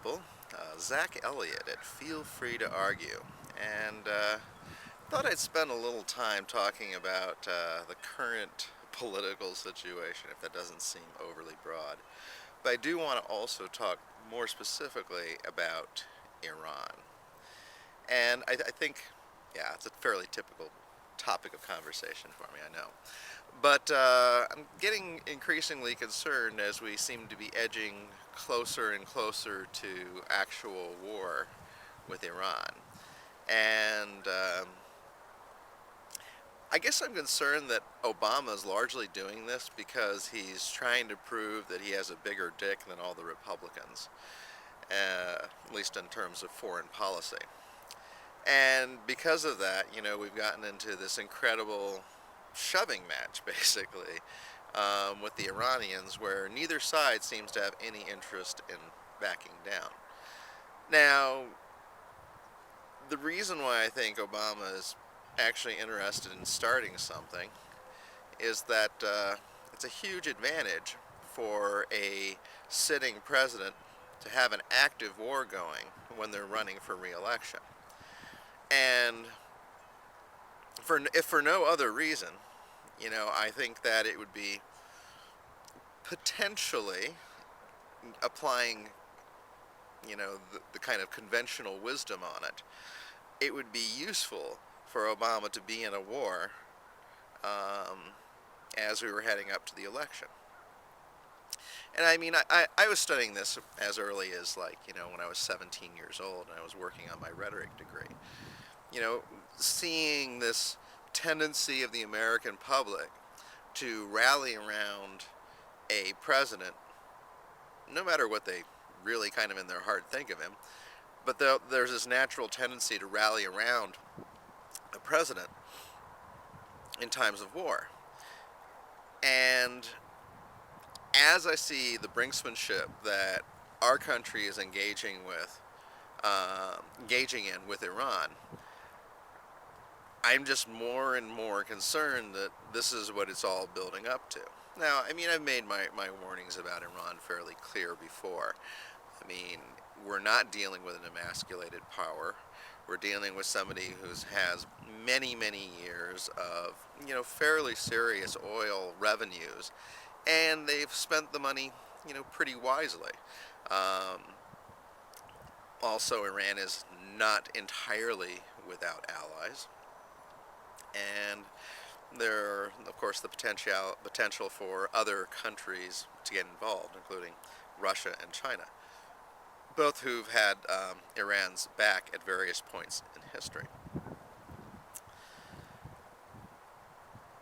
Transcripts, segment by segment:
people. Zach Elliott at Feel Free to Argue. And thought I'd spend a little time talking about the current political situation, if that doesn't seem overly broad. But I do want to also talk more specifically about Iran. And I think, yeah, it's a fairly typical topic of conversation for me, I know. But I'm getting increasingly concerned as we seem to be edging closer and closer to actual war with Iran. And I guess I'm concerned that Obama is largely doing this because he's trying to prove that he has a bigger dick than all the Republicans, at least in terms of foreign policy. And because of that, we've gotten into this incredible shoving match, basically, with the Iranians, where neither side seems to have any interest in backing down. Now, the reason why I think Obama is actually interested in starting something is that it's a huge advantage for a sitting president to have an active war going when they're running for re-election. And if for no other reason, I think that it would be potentially applying, the kind of conventional wisdom on it. It would be useful for Obama to be in a war as we were heading up to the election. And I mean, I was studying this as early as, when I was 17 years old and I was working on my rhetoric degree. Seeing this tendency of the American public to rally around a president, no matter what they really kind of in their heart think of him, but there's this natural tendency to rally around a president in times of war. And as I see the brinksmanship that our country is engaging in with Iran, I'm just more and more concerned that this is what it's all building up to. Now, I mean, I've made my warnings about Iran fairly clear before. I mean, we're not dealing with an emasculated power. We're dealing with somebody who has many, many years of, fairly serious oil revenues, and they've spent the money, pretty wisely. Also, Iran is not entirely without allies. And there, of course, the potential for other countries to get involved, including Russia and China, both who've had Iran's back at various points in history.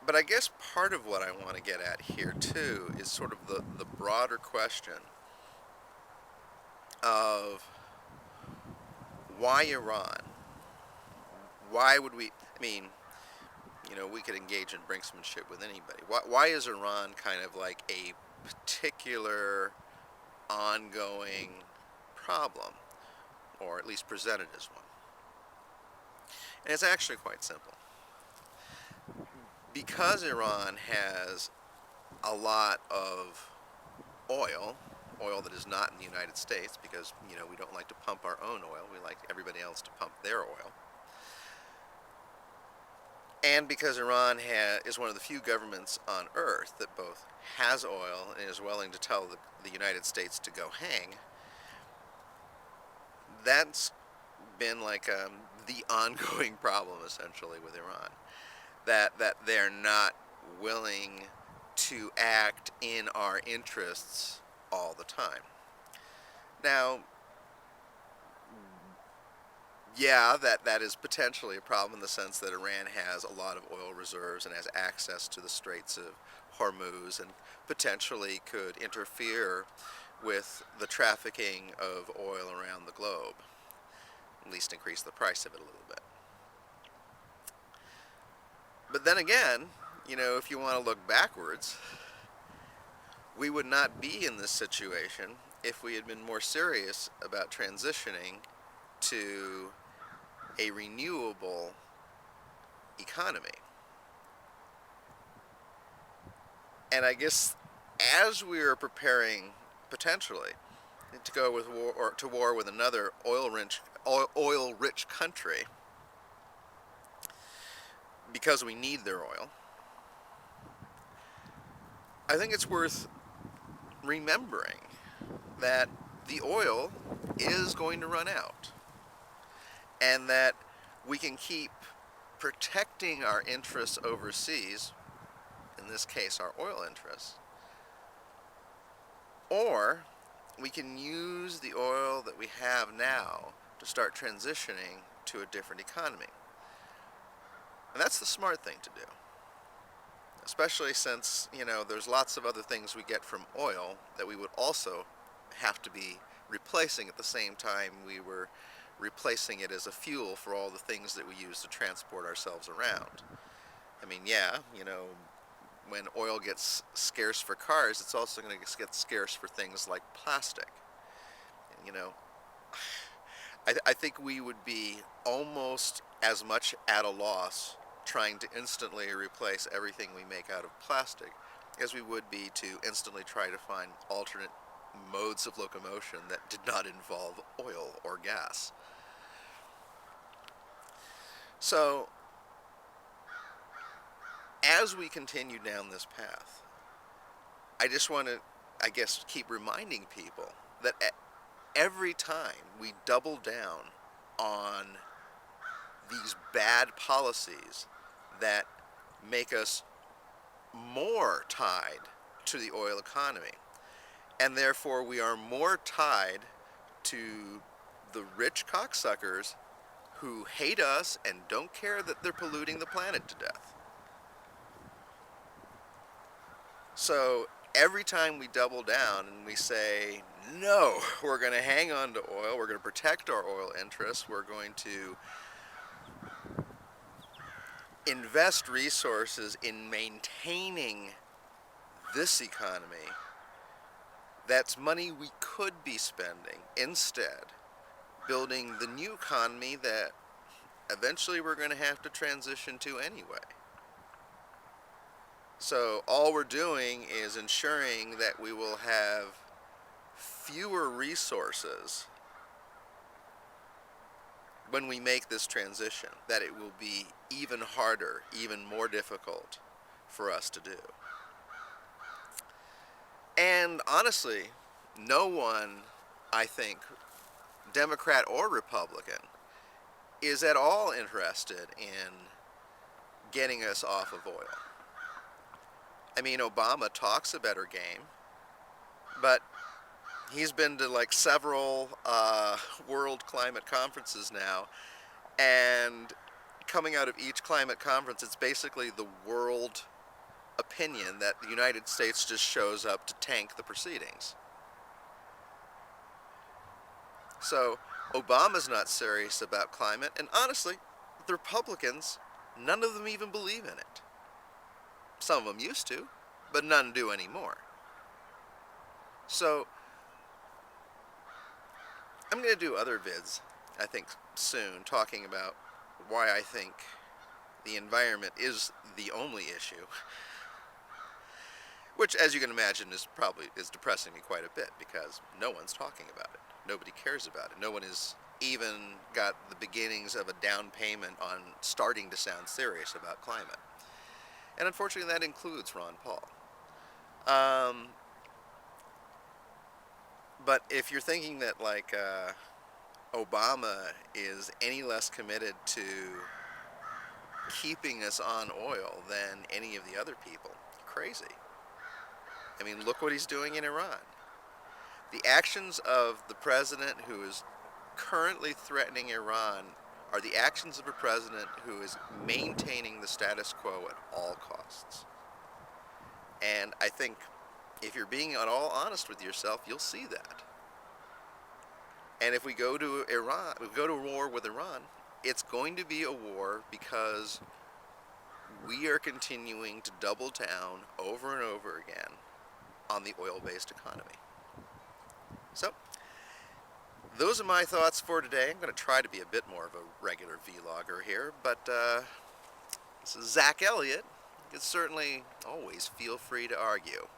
But I guess part of what I want to get at here, too, is sort of the broader question of why Iran? Why would we, I mean, we could engage in brinksmanship with anybody. Why is Iran kind of like a particular ongoing problem, or at least presented as one? And it's actually quite simple. Because Iran has a lot of oil that is not in the United States, because, we don't like to pump our own oil, we like everybody else to pump their oil. And because Iran is one of the few governments on earth that both has oil and is willing to tell the United States to go hang, that's been like the ongoing problem, essentially, with Iran. That they're not willing to act in our interests all the time. Now, yeah, that is potentially a problem in the sense that Iran has a lot of oil reserves and has access to the Straits of Hormuz and potentially could interfere with the trafficking of oil around the globe, at least increase the price of it a little bit. But then again, if you want to look backwards, we would not be in this situation if we had been more serious about transitioning to a renewable economy. And I guess as we are preparing, potentially, to go with war or to war with another oil-rich country because we need their oil, I think it's worth remembering that the oil is going to run out, and that we can keep protecting our interests overseas, in this case our oil interests, or we can use the oil that we have now to start transitioning to a different economy. And that's the smart thing to do. Especially since, there's lots of other things we get from oil that we would also have to be replacing at the same time we were replacing it as a fuel for all the things that we use to transport ourselves around. I mean, yeah, when oil gets scarce for cars, it's also going to get scarce for things like plastic. And, I think we would be almost as much at a loss trying to instantly replace everything we make out of plastic as we would be to instantly try to find alternate modes of locomotion that did not involve oil or gas. So, as we continue down this path, I just want to, keep reminding people that every time we double down on these bad policies that make us more tied to the oil economy, and therefore we are more tied to the rich cocksuckers who hate us and don't care that they're polluting the planet to death. So every time we double down and we say, no, we're going to hang on to oil, we're going to protect our oil interests, we're going to invest resources in maintaining this economy, that's money we could be spending instead building the new economy that eventually we're going to have to transition to anyway. So all we're doing is ensuring that we will have fewer resources when we make this transition, that it will be even harder, even more difficult for us to do. And honestly, no one, I think, Democrat or Republican, is at all interested in getting us off of oil. I mean, Obama talks a better game, but he's been to like several world climate conferences now, and coming out of each climate conference, it's basically the world opinion that the United States just shows up to tank the proceedings. So Obama's not serious about climate, and honestly, the Republicans, none of them even believe in it. Some of them used to, but none do anymore. So I'm going to do other vids, I think, soon, talking about why I think the environment is the only issue. Which, as you can imagine, is depressing me quite a bit, because no one's talking about it. Nobody cares about it. No one has even got the beginnings of a down payment on starting to sound serious about climate. And unfortunately, that includes Ron Paul. But if you're thinking that, Obama is any less committed to keeping us on oil than any of the other people, you're crazy. I mean, look what he's doing in Iran. The actions of the president who is currently threatening Iran are the actions of a president who is maintaining the status quo at all costs. And I think if you're being at all honest with yourself, you'll see that. And if we go to war with Iran, it's going to be a war because we are continuing to double down over and over again on the oil-based economy. So, those are my thoughts for today. I'm going to try to be a bit more of a regular vlogger here, but this is Zach Elliott. You can certainly always feel free to argue.